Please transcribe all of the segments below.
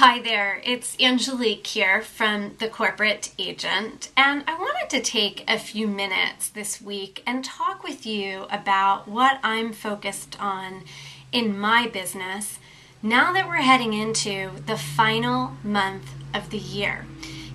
Hi there, it's Angelique here from The Corporate Agent, and I wanted to take a few minutes this week and talk with you about what I'm focused on in my business now that we're heading into the final month of the year.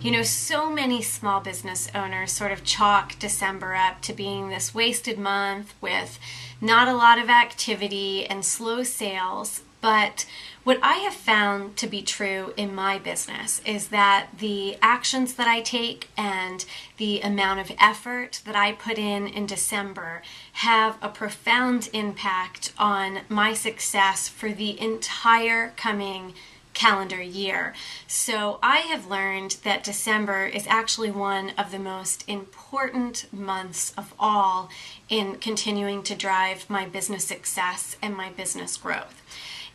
You know, so many small business owners sort of chalk December up to being this wasted month with not a lot of activity and slow sales. But what I have found to be true in my business is that the actions that I take and the amount of effort that I put in December have a profound impact on my success for the entire coming calendar year. So I have learned that December is actually one of the most important months of all in continuing to drive my business success and my business growth.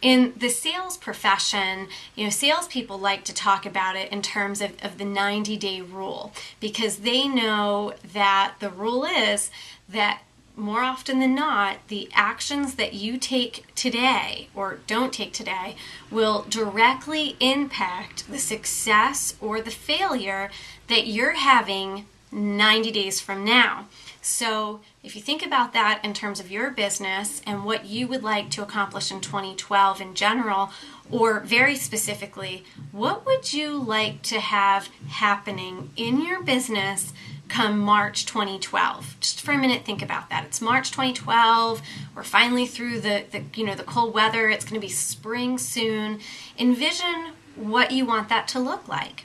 In the sales profession, salespeople like to talk about it in terms of the 90-day rule, because they know that the rule is that more often than not, the actions that you take today or don't take today will directly impact the success or the failure that you're having 90 days from now. So if you think about that in terms of your business and what you would like to accomplish in 2012 in general, or very specifically, what would you like to have happening in your business come March 2012? Just for a minute, think about that. It's March 2012. We're finally through the cold weather. It's going to be spring soon. Envision what you want that to look like.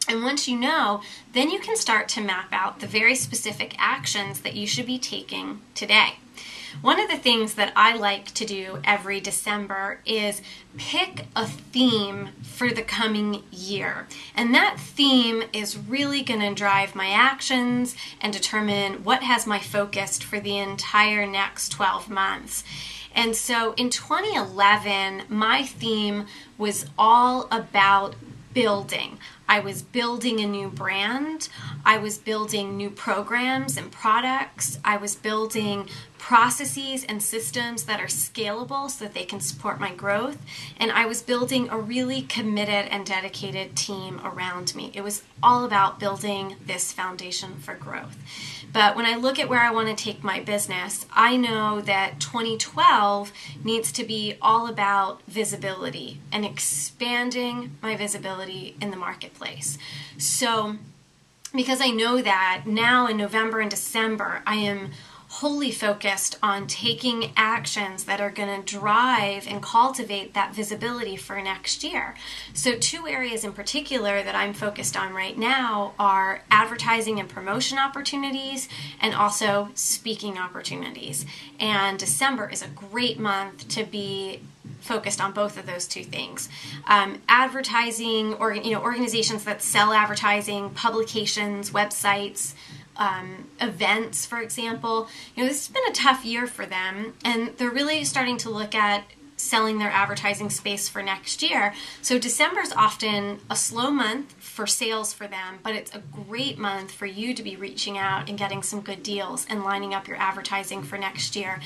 And once you know, then you can start to map out the very specific actions that you should be taking today. One of the things that I like to do every December is pick a theme for the coming year. And that theme is really going to drive my actions and determine what has my focus for the entire next 12 months. And so in 2011, my theme was all about building. I was building a new brand. I was building new programs and products. I was building processes and systems that are scalable so that they can support my growth. And I was building a really committed and dedicated team around me. It was all about building this foundation for growth. But when I look at where I want to take my business, I know that 2012 needs to be all about visibility and expanding my visibility in the marketplace. So, because I know that now in November and December, I am wholly focused on taking actions that are going to drive and cultivate that visibility for next year. So two areas in particular that I'm focused on right now are advertising and promotion opportunities and also speaking opportunities. And December is a great month to be focused on both of those two things. Advertising, or organizations that sell advertising, publications, websites, events, for example. This has been a tough year for them, and they're really starting to look at selling their advertising space for next year. So December is often a slow month for sales for them, but it's a great month for you to be reaching out and getting some good deals and lining up your advertising for next year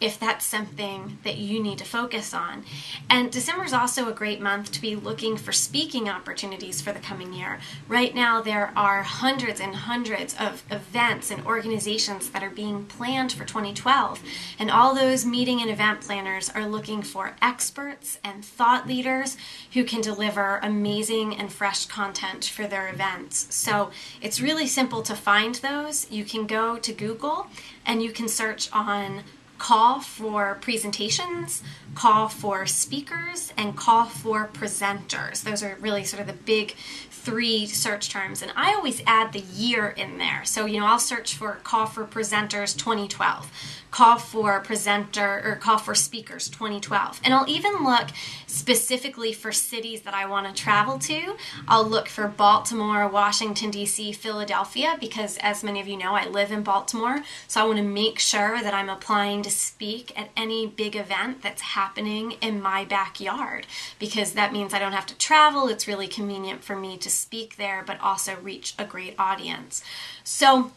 if that's something that you need to focus on. And December is also a great month to be looking for speaking opportunities for the coming year. Right now there are hundreds and hundreds of events and organizations that are being planned for 2012, and all those meeting and event planners are looking for experts and thought leaders who can deliver amazing and fresh content for their events. So it's really simple to find those. You can go to Google and you can search on call for presentations, call for speakers, and call for presenters. Those are really sort of the big three search terms. And I always add the year in there. So, I'll search for call for presenters 2012, call for presenter or call for speakers 2012. And I'll even look specifically for cities that I want to travel to. I'll look for Baltimore, Washington, D.C., Philadelphia, because as many of you know, I live in Baltimore. So I want to make sure that I'm applying to speak at any big event that's happening in my backyard, because that means I don't have to travel. It's really convenient for me to speak there, but also reach a great audience. So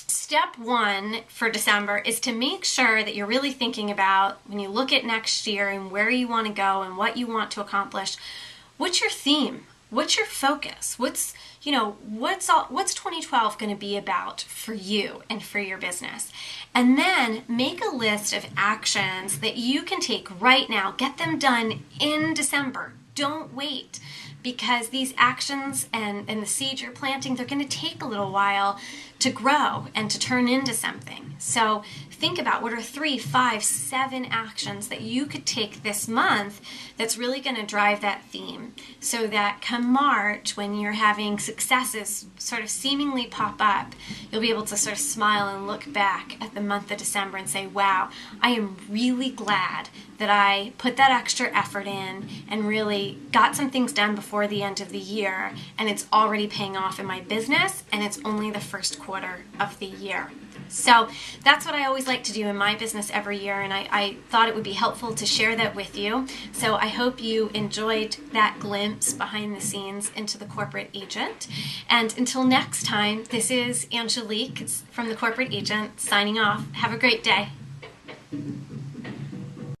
step one for December is to make sure that you're really thinking about, when you look at next year and where you want to go and what you want to accomplish, what's your theme? What's your focus? What's 2012 going to be about for you and for your business? And then make a list of actions that you can take right now. Get them done in December. Don't wait, because these actions and the seeds you're planting, they're going to take a little while to grow and to turn into something. So think about what are 3, 5, 7 actions that you could take this month that's really going to drive that theme, so that come March, when you're having successes sort of seemingly pop up, you'll be able to sort of smile and look back at the month of December and say, wow, I am really glad that I put that extra effort in and really got some things done before the end of the year, and it's already paying off in my business, and it's only the first quarter of the year. So that's what I always like to do in my business every year, and I thought it would be helpful to share that with you. So I hope you enjoyed that glimpse behind the scenes into the corporate agent. And until next time, this is Angelique from the Corporate Agent signing off. Have a great day.